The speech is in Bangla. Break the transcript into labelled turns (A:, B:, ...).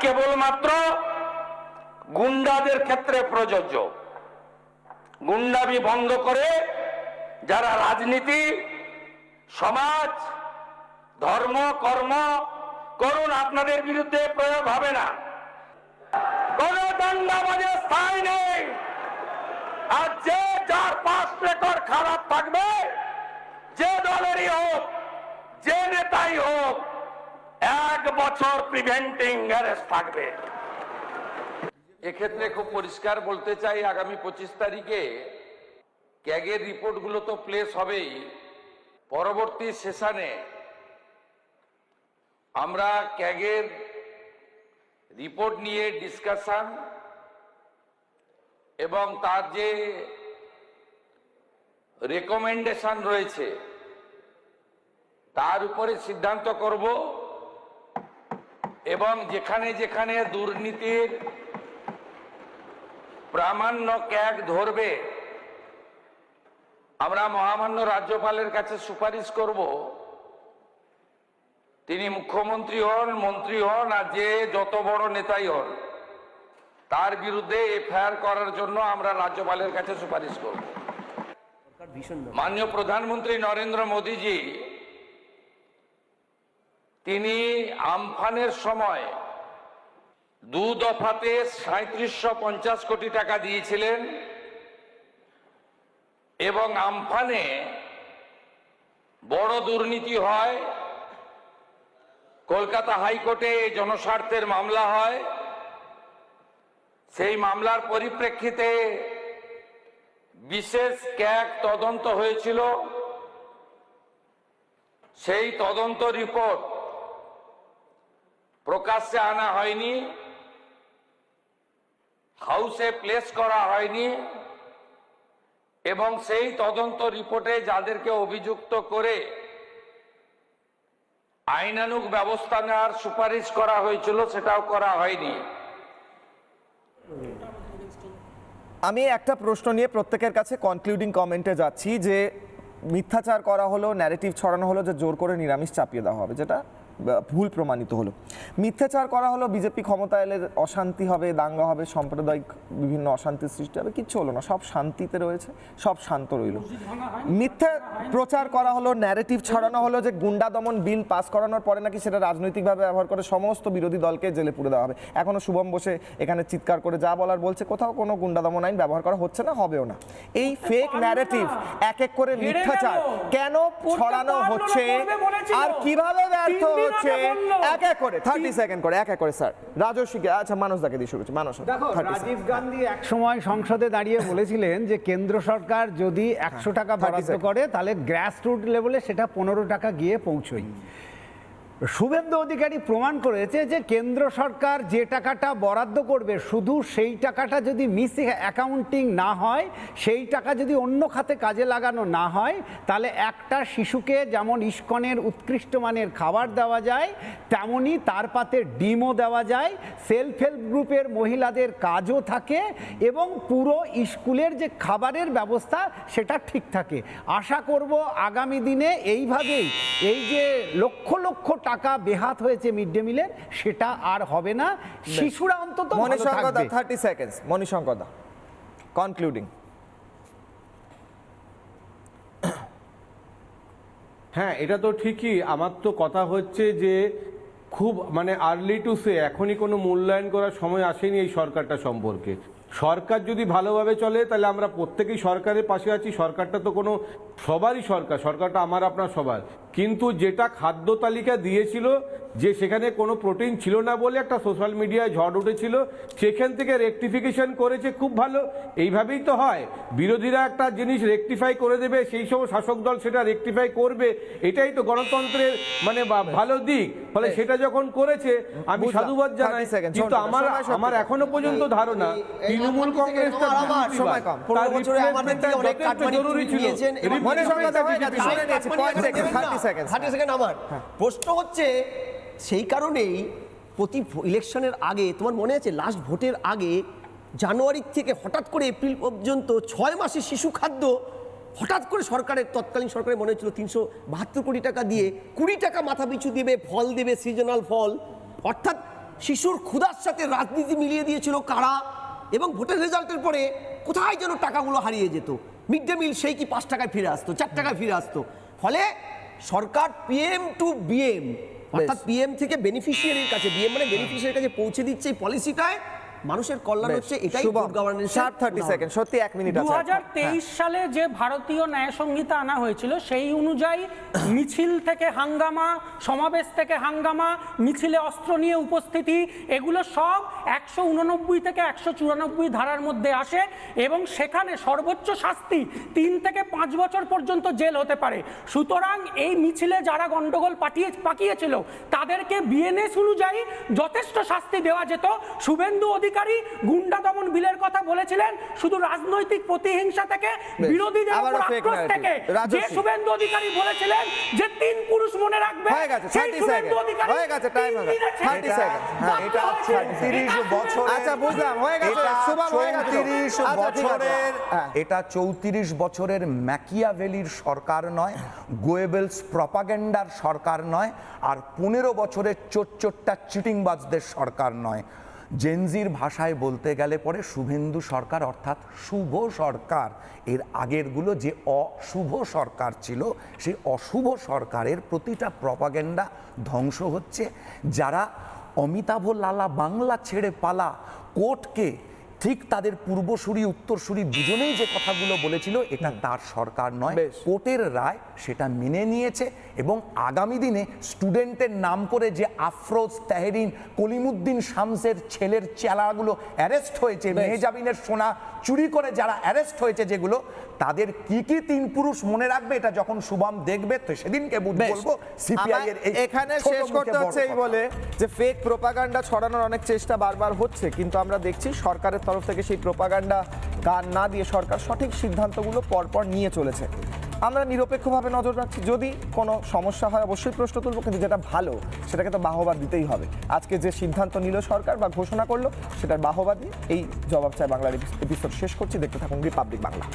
A: কেবলমাত্র গুন্ডাদের ক্ষেত্রে প্রযোজ্য। গুন্ডামি বন্ধ করে যারা রাজনীতি, সমাজ, ধর্ম, কর্ম করুন, আপনাদের বিরুদ্ধে প্রয়োগ হবে না। কোন দাঙ্গাবাজের স্থায়ী নেই। আর যে যার পাস রেকর্ড খারাপ থাকবে, যে দলেরই হোক, যে নেতাই হোক, 1 বছর প্রিভেন্টিং অ্যারেস্ট থাকবে। এক্ষেত্রে খুব পরিষ্কার বলতে চাই, আগামী 25 তারিখে ক্যাগের রিপোর্টগুলো তো প্লেস হবেই। পরবর্তী সেশনে আমরা ক্যাগের রিপোর্ট নিয়ে ডিসকাশন এবং তার যে রেকমেন্ডেশন রয়েছে তার উপরে সিদ্ধান্ত করব এবং যেখানে যেখানে দুর্নীতির প্রামাণ্য ক্যাগ ধরবে আমরা মহামান্য রাজ্যপালের কাছে সুপারিশ করব, তিনি মুখ্যমন্ত্রী হন, মন্ত্রী হন আর যে যত বড় নেতাই হন, তার বিরুদ্ধে এফআইআর করার জন্য আমরা রাজ্যপালের কাছে সুপারিশ করব। মাননীয় প্রধানমন্ত্রী নরেন্দ্র মোদীজি তিনি আমফানের সময় 2 দফাতে 3750 কোটি টাকা দিয়েছিলেন এবং আমফানে বড় দুর্নীতি হয়, কলকাতা হাইকোর্টে জনস্বার্থের মামলা হয়। সেই মামলার পরিপ্রেক্ষিতে বিশেষ ক্যাগ তদন্ত হয়েছিল। সেই তদন্ত রিপোর্ট প্রকাশ্যে আনা হয়নি, হাউসে প্লেস করা হয়নি এবং সেই তদন্ত রিপোর্টে যাদেরকে অভিযুক্ত করে আইনানুগ ব্যবস্থা নেওয়ার সুপারিশ করা হয়েছিল সেটাও করা হয়নি।
B: আমি একটা প্রশ্ন নিয়ে প্রত্যেকের কাছে কনক্লুডিং কমেন্টে যাচ্ছি যে মিথ্যাচার করা হলো, ন্যারেটিভ ছড়ানো হলো যে জোর করে নিরামিষ চাপিয়ে দেওয়া হবে, যেটা ভুল প্রমাণিত হলো। মিথ্যাচার করা হলো বিজেপি ক্ষমতা এলে অশান্তি হবে, দাঙ্গা হবে, সাম্প্রদায়িক বিভিন্ন অশান্তির সৃষ্টি হবে, কিচ্ছু হলো না, সব শান্তিতে রয়েছে, সব শান্ত রইল। মিথ্যা প্রচার করা হলো, ন্যারেটিভ ছড়ানো হলো যে গুন্ডা দমন বিল পাস করানোর পরে নাকি সেটা রাজনৈতিকভাবে ব্যবহার করে সমস্ত বিরোধী দলকে জেলে পুরে দেওয়া হবে। এখনো শুভম বসে এখানে চিৎকার করে যা বলার বলছে, কোথাও কোনো গুন্ডা দমন আইন ব্যবহার করা হচ্ছে না, হবেও না। এই ফেক ন্যারেটিভ, এক এক করে মিথ্যাচার কেন ছড়ানো হচ্ছে আর কিভাবে ব্যর্থ হচ্ছে এক এক করে 30 সেকেন্ড করে এক এক করে স্যার রাজস্বীকে, আচ্ছা মানসদাকে দিয়ে শুরু করছি। মানস,
C: রাজীব গান্ধী এক সময় সংসদে দাঁড়িয়ে বলেছিলেন যে কেন্দ্র সরকার যদি 100 টাকা বরাদ্দ করে তাহলে গ্রাসরুট লেভেলে সেটা 15 টাকা গিয়ে পৌঁছয়। শুভেন্দু অধিকারী প্রমাণ করেছে যে কেন্দ্র সরকার যে টাকাটা বরাদ্দ করবে শুধু সেই টাকাটা যদি মিস অ্যাকাউন্টিং না হয়, সেই টাকা যদি অন্য খাতে কাজে লাগানো না হয়, তাহলে একটা শিশুকে যেমন ইস্কনের উৎকৃষ্ট মানের খাবার দেওয়া যায়, তেমনি তার পাতে ডিমও দেওয়া যায়, সেলফ হেল্প গ্রুপের মহিলাদের কাজও থাকে এবং পুরো স্কুলের যে খাবারের ব্যবস্থা সেটা ঠিক থাকে। আশা করব আগামী দিনে এইভাবেই এই যে লক্ষ লক্ষ টাকা বেহাত হয়েছে মিড ডে মিলের, সেটা আর হবে না। শিশুরা অন্তত ভালো থাকবে।
B: 30 সেকেন্ডস মণিশঙ্করদা কনক্লুডিং।
D: হ্যাঁ, এটা তো ঠিকই। আমার তো কথা হচ্ছে যে খুব আর্লি টু সে, এখনই কোনো মূল্যায়ন করার সময় আসেনি এই সরকারটা সম্পর্কে। সরকার যদি ভালোভাবে চলে তাহলে আমরা প্রত্যেকেই সরকারের পাশে আছি। সরকারটা তো কোনো সবারই সরকার, সরকারটা আমার আপনার সবার। কিন্তু যেটা খাদ্য তালিকা দিয়েছিল যে সেখানে কোনো প্রোটিন ছিল না বলে একটা সোশ্যাল মিডিয়ায় ঝড় উঠেছিল, সেখান থেকে রেকটিফিকেশন করেছে, খুব ভালো। এইভাবেই তো হয়, বিরোধীরা একটা জিনিস রেকটিফাই করে দেবে, সেই সব শাসক দল সেটা রেকটিফাই করবে, এটাই তো গণতন্ত্রের ভালো দিক। ফলে সেটা যখন করেছে আমি সাধুবাদ জানাই। কিন্তু আমার এখনো পর্যন্ত ধারণা তৃণমূল কংগ্রেসটা জরুরি ছিল।
E: আমার প্রশ্ন হচ্ছে সেই কারণেই প্রতি ইলেকশনের আগে, তোমার মনে আছে লাস্ট ভোটের আগে জানুয়ারি থেকে হঠাৎ করে এপ্রিল পর্যন্ত 6 মাসে শিশু খাদ্য হঠাৎ করে সরকারের, তৎকালীন সরকারের মনে হচ্ছিল 372 কোটি টাকা দিয়ে 20 টাকা মাথা পিছু দেবে, ফল দেবে, সিজনাল ফল, অর্থাৎ শিশুর ক্ষুধার সাথে রাজনীতি মিলিয়ে দিয়েছিল কারা, এবং ভোটের রেজাল্টের পরে কোথায় যেন টাকাগুলো হারিয়ে যেত। মিড ডে মিল সেই কি 5 টাকায় ফিরে আসতো, 4 টাকায় ফিরে আসতো। ফলে সরকার পিএম টু বিএম, অর্থাৎ পিএম থেকে বেনিফিশিয়ারির কাছে, বিএম মানে বেনিফিশিয়ারির কাছে পৌঁছে দিচ্ছে এই পলিসিটায় মানুষের কল্যাণ হচ্ছে। এটাই গুড গভর্নেন্স।
B: 30 সেকেন্ড, সত্যি 1 মিনিট আছে।
F: 2023 সালে যে ভারতীয় ন্যায় সংহিতা আনা হয়েছিল সেই অনুযায়ী মিছিল থেকে হাঙ্গামা, সমাবেশ থেকে হাঙ্গামা, মিছিলে অস্ত্র নিয়ে উপস্থিতি, এগুলো সব 189 থেকে 194 ধারার মধ্যে আসে এবং সেখানে সর্বোচ্চ শাস্তি 3 থেকে 5 বছর পর্যন্ত জেল হতে পারে। সুতরাং এই মিছিলে যারা গন্ডগোল পাকিয়েছিল তাদেরকে বিএনএস অনুযায়ী যথেষ্ট শাস্তি দেওয়া যেত। শুভেন্দু অধিকারী গুন্ডা দমন বিলের কথা বলেছিলেন শুধু রাজনৈতিক প্রতিহিংসা থেকে, বিরোধীদের উপর আক্রোশ থেকে। যে শুভেন্দু অধিকারী বলেছিলেন যে 3 পুরুষ মনে রাখবে,
B: হয়ে গেছে,
F: সেই
B: 30
F: শুভেন্দু
B: সেকেন্ড
F: অধিকারী
B: হয়ে গেছে, টাইম হয়ে গেছে, 30 সেকেন্ড। হ্যাঁ,
G: এটা 34 বছরের,
B: আচ্ছা বুঝলাম, হয়ে গেছে,
G: এটা
B: শুভম হয়ে গেছে।
G: 34
B: আচ্ছা, ঠিক আছে।
G: বছরের,
B: হ্যাঁ।
G: এটা 34 বছরের ম্যাকিয়াভেলির সরকার নয়, গোয়েবেলস প্রপাগান্ডার সরকার নয়, আর 15 বছরের চোট্টা চিটিংবাজদের সরকার নয়। জেনজির ভাষায় বলতে গেলে পরে শুভেন্দু সরকার অর্থাৎ শুভ সরকার, এর আগেরগুলো যে অশুভ সরকার ছিল সেই অশুভ সরকারের প্রতিটা প্রপাগান্ডা ধ্বংস হচ্ছে। যারা অমিতাভ লালা বাংলা ছেড়ে পালা কোর্টকে ঠিক তাদের পূর্বসূরি উত্তরসূরি দুজনেই যে কথাগুলো বলেছিল, এটা তার সরকার নয়,
B: বেশ।
G: কোর্টের রায় সেটা মেনে নিয়েছে এবং আগামী দিনে স্টুডেন্টের নাম করে যে আফরোজ, তাহরিন, কলিমুদ্দিন শামসের ছেলের চেলাগুলো অ্যারেস্ট হয়েছে, মেহজাবিনের সোনা চুরি করে যারা অ্যারেস্ট হয়েছে যেগুলো, তাদের কি কি 3 পুরুষ মনে রাখবে এটা যখন শুভম দেখবে তো সেদিনকে বলবো সিপিআই এর এই
B: এখানে
G: ছোট
B: শেষ
G: মুখে
B: করতে
G: বড়
B: হচ্ছে এই
G: কথা।
B: বলে যে ফেক প্রোপাগান্ডা ছড়ানোর অনেক চেষ্টা বারবার হচ্ছে, কিন্তু আমরা দেখছি সরকারের তরফ থেকে সেই প্রোপাগান্ডা কান না দিয়ে সরকার সঠিক সিদ্ধান্তগুলো পরপর নিয়ে চলেছে। আমরা নিরপেক্ষভাবে নজর রাখছি, যদি কোনো সমস্যা হয় অবশ্যই প্রশ্ন তুলব, কিন্তু যেটা ভালো সেটাকে তো বাহবা দিতেই হবে। আজকে যে সিদ্ধান্ত নিল সরকার বা ঘোষণা করলো সেটার বাহবা দিয়ে এই জবাব চাই বাংলার এপিসোড শেষ করছি। দেখতে থাকুন রিপাবলিক বাংলা।